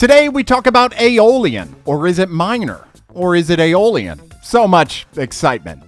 Today we talk about Aeolian, or is it minor, or is it Aeolian? So much excitement.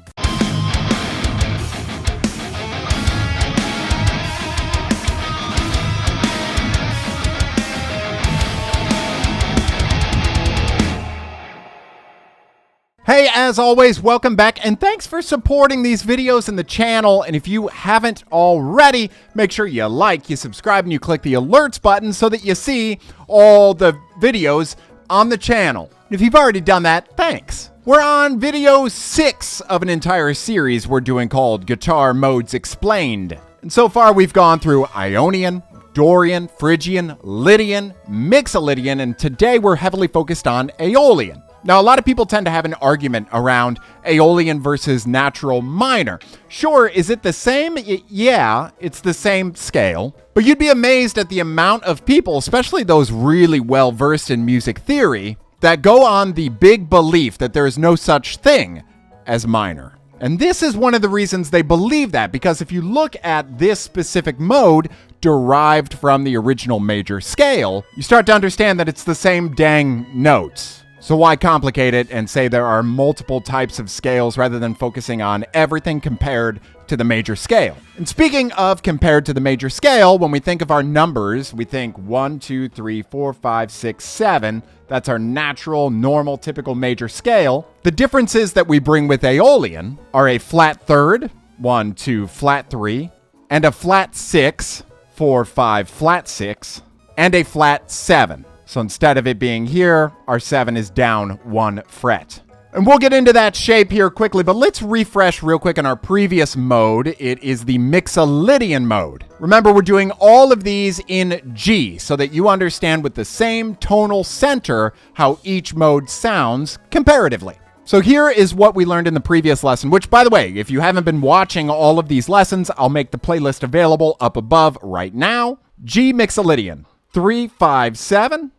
Hey, as always, welcome back, and thanks for supporting these videos and the channel. And if you haven't already, make sure you like, you subscribe, and you click the alerts button so that you see all the videos on the channel. If you've already done that, thanks. We're on video 6 of an entire series we're doing called Guitar Modes Explained. And so far we've gone through Ionian, Dorian, Phrygian, Lydian, Mixolydian, and today we're heavily focused on Aeolian. Now, a lot of people tend to have an argument around Aeolian versus natural minor. Sure, is it the same? Yeah, it's the same scale. But you'd be amazed at the amount of people, especially those really well-versed in music theory, that go on the big belief that there is no such thing as minor. And this is one of the reasons they believe that, because if you look at this specific mode derived from the original major scale, you start to understand that it's the same dang notes. So why complicate it and say there are multiple types of scales rather than focusing on everything compared to the major scale? And speaking of compared to the major scale, when we think of our numbers, we think 1, 2, 3, 4, 5, 6, 7. That's our natural, normal, typical major scale. The differences that we bring with Aeolian are a flat third, 1, 2, flat 3, and a flat 6, 4, 5, flat 6, and a flat 7. So instead of it being here, our 7 is down 1 fret. And we'll get into that shape here quickly, but let's refresh real quick on our previous mode. It is the Mixolydian mode. Remember, we're doing all of these in G so that you understand with the same tonal center how each mode sounds comparatively. So here is what we learned in the previous lesson, which, by the way, if you haven't been watching all of these lessons, I'll make the playlist available up above right now. G Mixolydian, 3, 5, 7.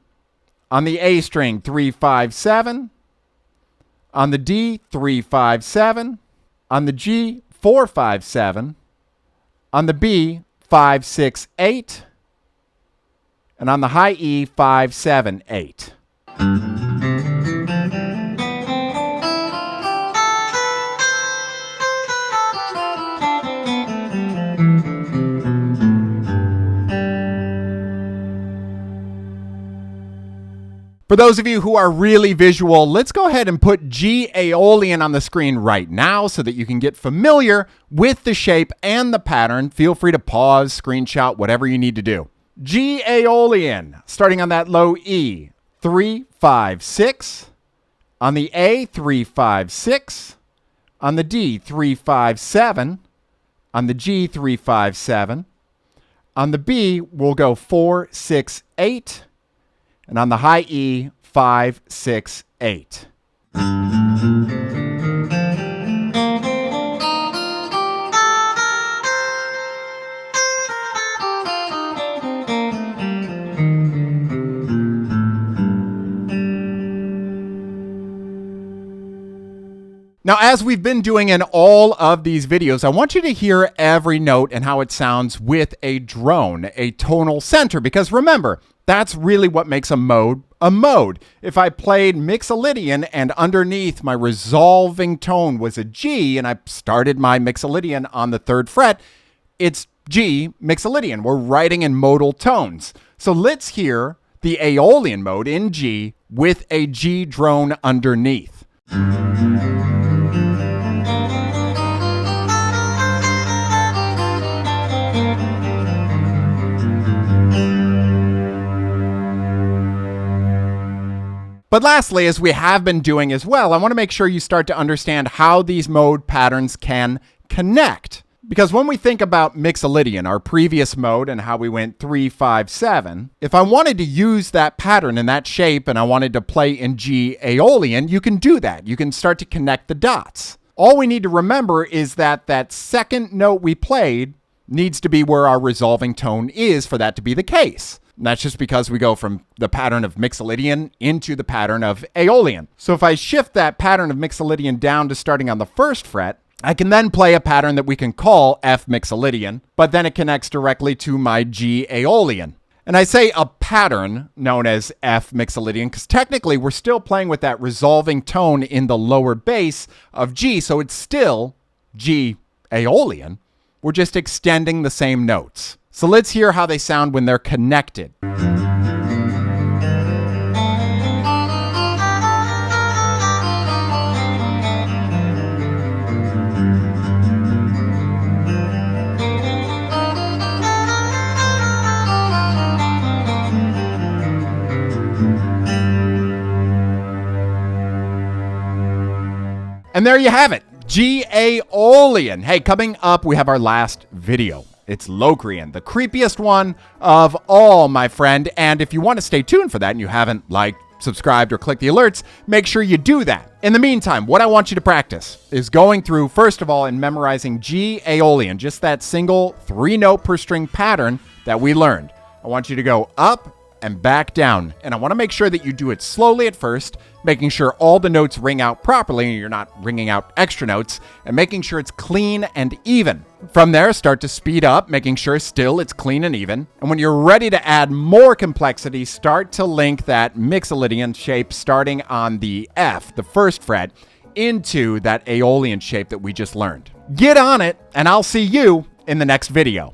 On the A string, 3, 5, 7. On the D, 3, 5, 7. On the G, 4, 5, 7. On the B, 5, 6, 8. And on the high E, 5, 7, 8. For those of you who are really visual, let's go ahead and put G Aeolian on the screen right now so that you can get familiar with the shape and the pattern. Feel free to pause, screenshot, whatever you need to do. G Aeolian, starting on that low E, 3, 5, 6. On the A, 3, 5, 6. On the D, 3, 5, 7. On the G, 3, 5, 7. On the B, we'll go 4, 6, 8. And on the high E, 5, 6, 8. Now, as we've been doing in all of these videos, I want you to hear every note and how it sounds with a drone, a tonal center, because remember, that's really what makes a mode a mode. If I played Mixolydian and underneath my resolving tone was a G and I started my Mixolydian on the 3rd fret, it's G Mixolydian. We're writing in modal tones. So let's hear the Aeolian mode in G with a G drone underneath. But lastly, as we have been doing as well, I want to make sure you start to understand how these mode patterns can connect. Because when we think about Mixolydian, our previous mode, and how we went 3, 5, 7, if I wanted to use that pattern and that shape and I wanted to play in G Aeolian, you can do that. You can start to connect the dots. All we need to remember is that that second note we played needs to be where our resolving tone is for that to be the case. And that's just because we go from the pattern of Mixolydian into the pattern of Aeolian. So if I shift that pattern of Mixolydian down to starting on the 1st fret, I can then play a pattern that we can call F Mixolydian, but then it connects directly to my G Aeolian. And I say a pattern known as F Mixolydian because technically we're still playing with that resolving tone in the lower bass of G, so it's still G Aeolian. We're just extending the same notes. So let's hear how they sound when they're connected. And there you have it, G Aeolian. Hey, coming up, we have our last video. It's Locrian, the creepiest one of all, my friend. And if you want to stay tuned for that and you haven't liked, subscribed, or clicked the alerts, make sure you do that. In the meantime, what I want you to practice is going through, first of all, and memorizing G Aeolian, just that single 3-note per string pattern that we learned. I want you to go up and back down. And I want to make sure that you do it slowly at first, making sure all the notes ring out properly and you're not ringing out extra notes, and making sure it's clean and even. From there, start to speed up, making sure still it's clean and even. And when you're ready to add more complexity, start to link that Mixolydian shape starting on the F, the first fret, into that Aeolian shape that we just learned. Get on it, and I'll see you in the next video.